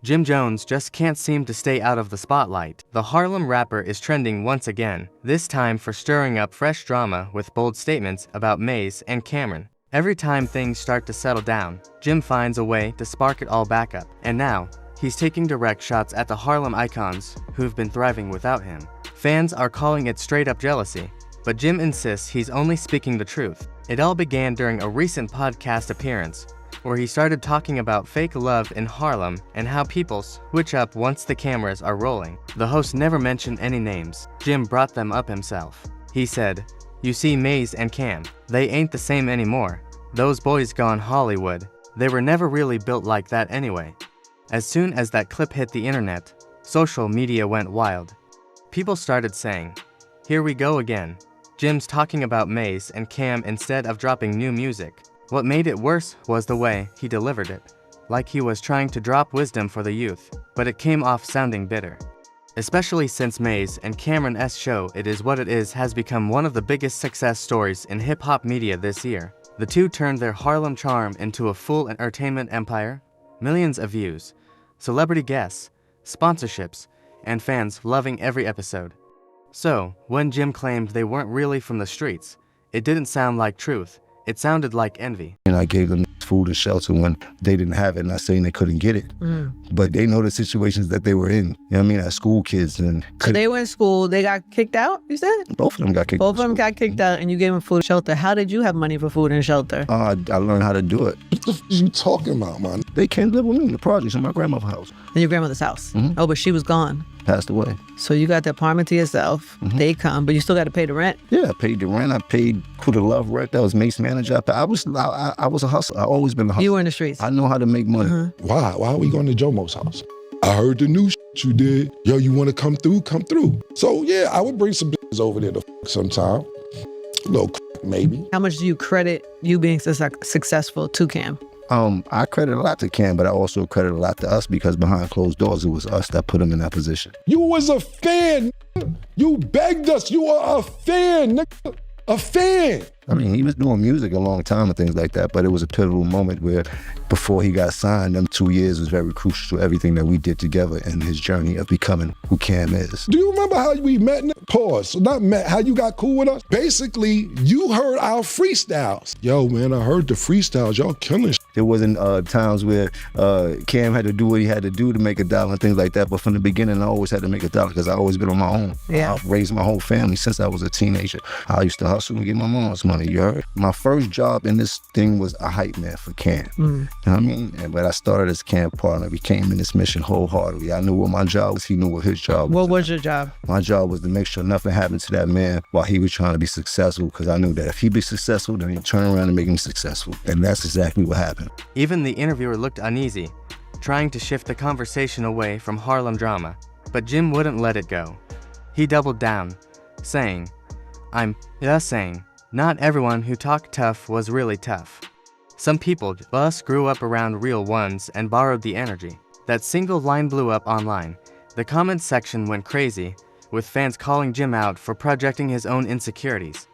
Jim Jones just can't seem to stay out of the spotlight. The Harlem rapper is trending once again, this time for stirring up fresh drama with bold statements about Maze and Cameron. Every time things start to settle down, Jim finds a way to spark it all back up. And now, he's taking direct shots at the Harlem icons who've been thriving without him. Fans are calling it straight-up jealousy, but Jim insists he's only speaking the truth. It all began during a recent podcast appearance, where he started talking about fake love in Harlem and how people switch up once the cameras are rolling. The host never mentioned any names. Jim brought them up himself. He said, "You see Maze and Cam, they ain't the same anymore. Those boys gone Hollywood. They were never really built like that anyway." As soon as that clip hit the internet, social media went wild. People started saying, "Here we go again. Jim's talking about Maze and Cam instead of dropping new music." What made it worse was the way he delivered it, like he was trying to drop wisdom for the youth, but it came off sounding bitter. Especially since Maze and Cameron's show It Is What It Is has become one of the biggest success stories in hip-hop media this year. The two turned their Harlem charm into a full entertainment empire, millions of views, celebrity guests, sponsorships, and fans loving every episode. So, when Jim claimed they weren't really from the streets, it didn't sound like truth. It sounded like envy. And I gave them food and shelter when they didn't have it, not saying they couldn't get it. But they know the situations that they were in. You know what I mean? As school kids. And so they were in school, they got kicked out, you said? Both of them got kicked out. Both of them got kicked out and you gave them food and shelter. How did you have money for food and shelter? I learned how to do it. What the f you talking about, man? They came to live with me in the projects in my grandmother's house. In your grandmother's house? Oh, but she was gone. Passed away. So you got the apartment to yourself. They come, but you still got to pay the rent. Yeah, I paid the rent. I paid Kuda Love rent. That was Mace manager. I was a hustler. I always been a hustler. You were in the streets. I know how to make money. Why are we going to Jomo's house? I heard the new you did. Yo, you want to come through? Come through. So yeah, I would bring some over there to sometime. A little maybe. How much do you credit you being successful to Cam? I credit a lot to Cam, but I also credit a lot to us because behind closed doors, it was us that put him in that position. You was a fan. You begged us. You are a fan, nigga. A fan. I mean, he was doing music a long time and things like that, but it was a pivotal moment where before he got signed, them 2 years was very crucial to everything that we did together in his journey of becoming who Cam is. Do you remember how we met? Pause. So not met, how you got cool with us? Basically, you heard our freestyles. Yo, man, I heard the freestyles. Y'all killing shit. There wasn't times where Cam had to do what he had to do to make $1 and things like that, but from the beginning, I always had to make $1 because I always been on my own. Yeah. I've raised my whole family since I was a teenager. I used to hustle and get my mom's money, you heard? My first job in this thing was a hype man for Cam. You know what I mean? But I started as Cam partner. We came in this mission wholeheartedly. I knew what my job was. He knew what his job was. What was your job? My job was to make sure nothing happened to that man while he was trying to be successful, because I knew that if he'd be successful, then he'd turn around and make him successful. And that's exactly what happened. Even the interviewer looked uneasy, trying to shift the conversation away from Harlem drama, but Jim wouldn't let it go. He doubled down, saying, "I'm just saying, not everyone who talked tough was really tough. Some people just grew up around real ones and borrowed the energy." That single line blew up online. The comments section went crazy, with fans calling Jim out for projecting his own insecurities.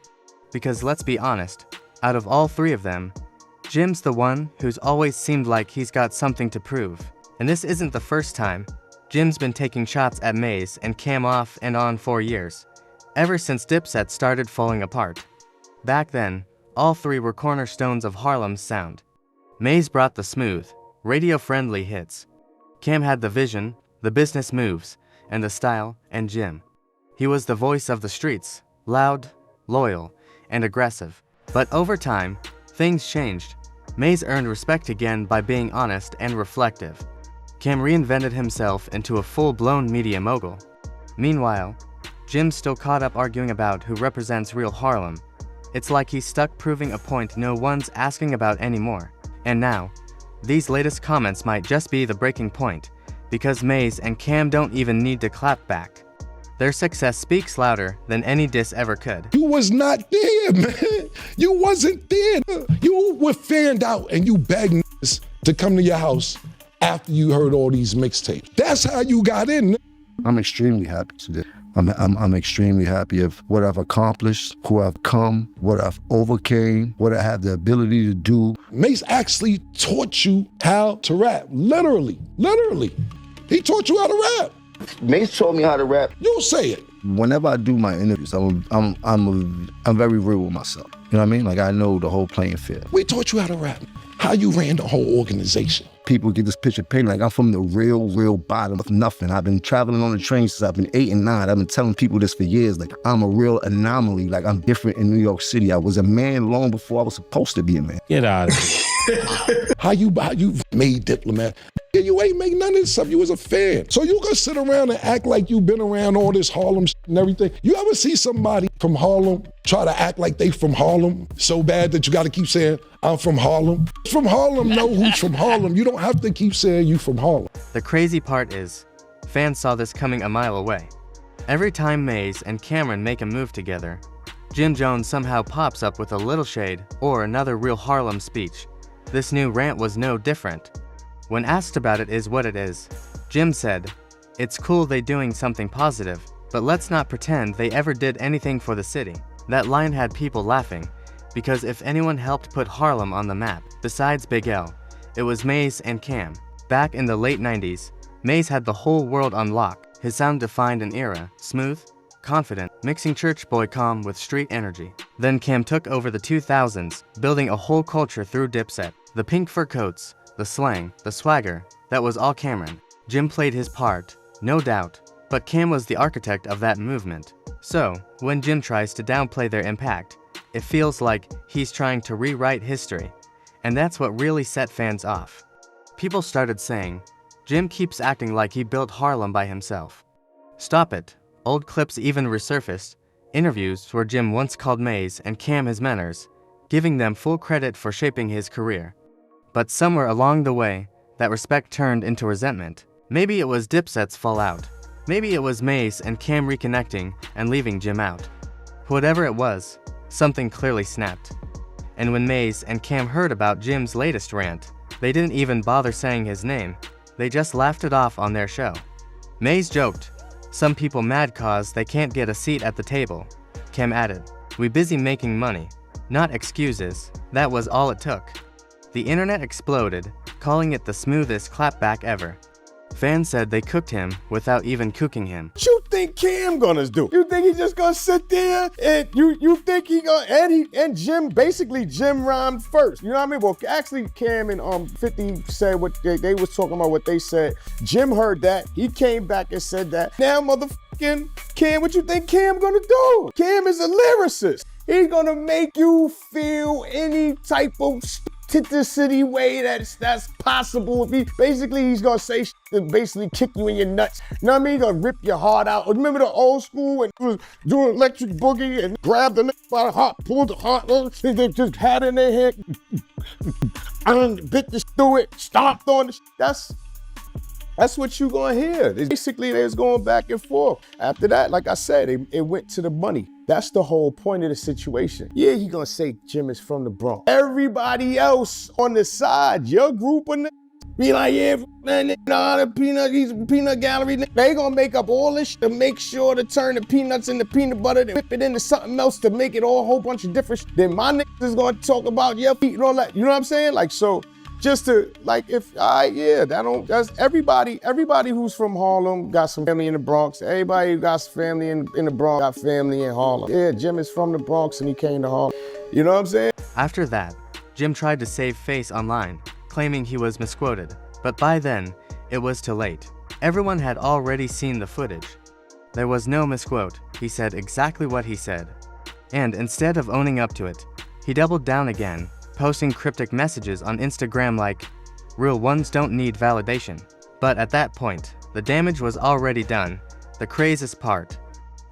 Because let's be honest, out of all three of them, Jim's the one who's always seemed like he's got something to prove. And this isn't the first time. Jim's been taking shots at Maze and Cam off and on for years, ever since Dipset started falling apart. Back then, all three were cornerstones of Harlem's sound. Maze brought the smooth, radio-friendly hits. Cam had the vision, the business moves, and the style, and Jim. He was the voice of the streets, loud, loyal, and aggressive. But over time, things changed. Maze earned respect again by being honest and reflective. Cam reinvented himself into a full-blown media mogul. Meanwhile, Jim's still caught up arguing about who represents real Harlem. It's like he's stuck proving a point no one's asking about anymore. And now, these latest comments might just be the breaking point, because Maze and Cam don't even need to clap back. Their success speaks louder than any diss ever could. You was not there, man. You wasn't there. You were fanned out and you begged niggas to come to your house after you heard all these mixtapes. That's how you got in. I'm extremely happy today. I'm extremely happy of what I've accomplished, who I've come, what I've overcame, what I have the ability to do. Mace actually taught you how to rap, literally. He taught you how to rap. Mace taught me how to rap. You say it. Whenever I do my interviews, I'm very real with myself. You know what I mean? Like, I know the whole playing field. We taught you how to rap. How you ran the whole organization. People get this picture painted like I'm from the real bottom of nothing. I've been traveling on the train since I've been 8 and 9. I've been telling people this for years. Like, I'm a real anomaly. Like, I'm different in New York City. I was a man long before I was supposed to be a man. Get out of here. How you made Diplomat? Yeah, you ain't make none of this stuff. You was a fan. So you gonna sit around and act like you been around all this Harlem and everything. You ever see somebody from Harlem try to act like they from Harlem so bad that you gotta keep saying, I'm from Harlem? From Harlem, know who's from Harlem. You don't have to keep saying you from Harlem. The crazy part is, fans saw this coming a mile away. Every time Maze and Cameron make a move together, Jim Jones somehow pops up with a little shade or another real Harlem speech. This new rant was no different. When asked about it is what it is, Jim said, "It's cool they doing something positive, but let's not pretend they ever did anything for the city." That line had people laughing, because if anyone helped put Harlem on the map, besides Big L, it was Maze and Cam. Back in the late 90s, Maze had the whole world on lock. His sound defined an era, smooth, confident, mixing church boy calm with street energy. Then Cam took over the 2000s, building a whole culture through Dipset. The pink fur coats, the slang, the swagger, that was all Cameron. Jim played his part, no doubt, but Cam was the architect of that movement. So, when Jim tries to downplay their impact, it feels like he's trying to rewrite history. And that's what really set fans off. People started saying, Jim keeps acting like he built Harlem by himself. Stop it. Old clips even resurfaced, interviews where Jim once called Maze and Cam his mentors, giving them full credit for shaping his career. But somewhere along the way, that respect turned into resentment. Maybe it was Dipset's fallout. Maybe it was Maze and Cam reconnecting and leaving Jim out. Whatever it was, something clearly snapped. And when Maze and Cam heard about Jim's latest rant, they didn't even bother saying his name. They just laughed it off on their show. Maze joked, "Some people mad cause they can't get a seat at the table." Cam added, "We busy making money, not excuses." That was all it took. The internet exploded, calling it the smoothest clapback ever. Fans said they cooked him without even cooking him. What you think Cam gonna do? You think he just gonna sit there and you think he gonna and Jim Jim rhymed first. You know what I mean? Well, actually Cam and 50 said what they was talking about what they said. Jim heard that. He came back and said that. Now motherfucking Cam, what you think Cam gonna do? Cam is a lyricist. He's gonna make you feel any type of city way that's possible. He's gonna say shit to basically kick you in your nuts. You know what I mean? He's gonna rip your heart out. Remember the old school when he was doing electric boogie and grabbed the neck by the heart, pulled the heart, and they just had it in their head, and bit the through it, stomped on the shit. That's what you gonna hear. Basically, they was going back and forth. After that, like I said, it went to the money. That's the whole point of the situation. Yeah, he gonna say Jim is from the Bronx. Everybody else on the side, your group of be like, yeah, the peanut, he's a peanut gallery. They gonna make up all this shit to make sure to turn the peanuts into peanut butter, to whip it into something else to make it all a whole bunch of different shit. Then my niggas is gonna talk about your feet and all that. You know what I'm saying? Like, so just to, like, that's everybody who's from Harlem got some family in the Bronx. Everybody who got family in the Bronx got family in Harlem. Yeah, Jim is from the Bronx and he came to Harlem. You know what I'm saying? After that, Jim tried to save face online, claiming he was misquoted. But by then, it was too late. Everyone had already seen the footage. There was no misquote. He said exactly what he said. And instead of owning up to it, he doubled down again, posting cryptic messages on Instagram like, "Real ones don't need validation." But at that point, the damage was already done. The craziest part.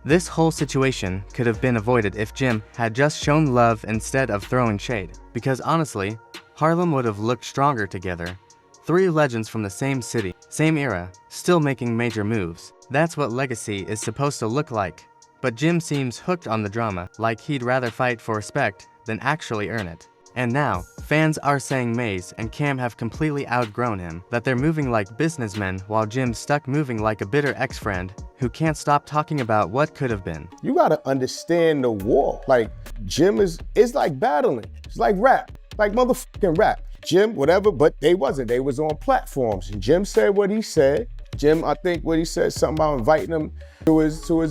This whole situation could have been avoided if Jim had just shown love instead of throwing shade. Because honestly, Harlem would have looked stronger together. Three legends from the same city, same era, still making major moves. That's what legacy is supposed to look like. But Jim seems hooked on the drama, like he'd rather fight for respect than actually earn it. And now, fans are saying Maze and Cam have completely outgrown him, that they're moving like businessmen while Jim's stuck moving like a bitter ex-friend who can't stop talking about what could have been. You gotta understand the war. Like, Jim it's like battling. It's like rap, like motherfucking rap. Jim, whatever, but they wasn't. They was on platforms. And Jim said what he said. Jim, I think what he said, something about inviting him to his, so he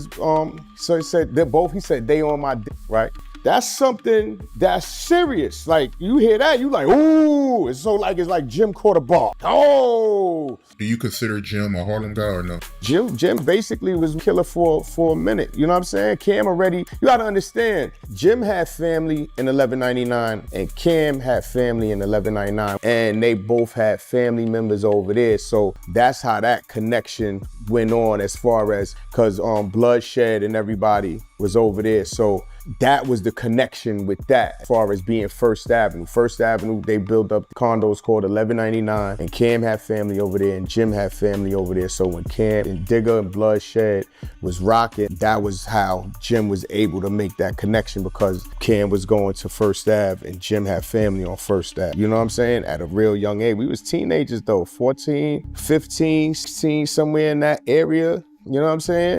said, he said, they on my dick, right? That's something that's serious. Like, you hear that, you like, ooh, it's like Jim caught a ball. Oh. Do you consider Jim a Harlem guy or no? Jim basically was a killer for a minute. You know what I'm saying? Cam already, you gotta understand, Jim had family in 1199 and Cam had family in 1199. And they both had family members over there. So that's how that connection went on as far as, cause Bloodshed and everybody was over there. So that was the connection with that as far as being First Avenue. First Avenue, they built up condos called 1199 and Cam had family over there and Jim had family over there. So when Cam and Digger and Bloodshed was rocking, that was how Jim was able to make that connection because Cam was going to First Ave and Jim had family on First Ave. You know what I'm saying? At a real young age. We was teenagers though, 14, 15, 16, somewhere in that area. You know what I'm saying?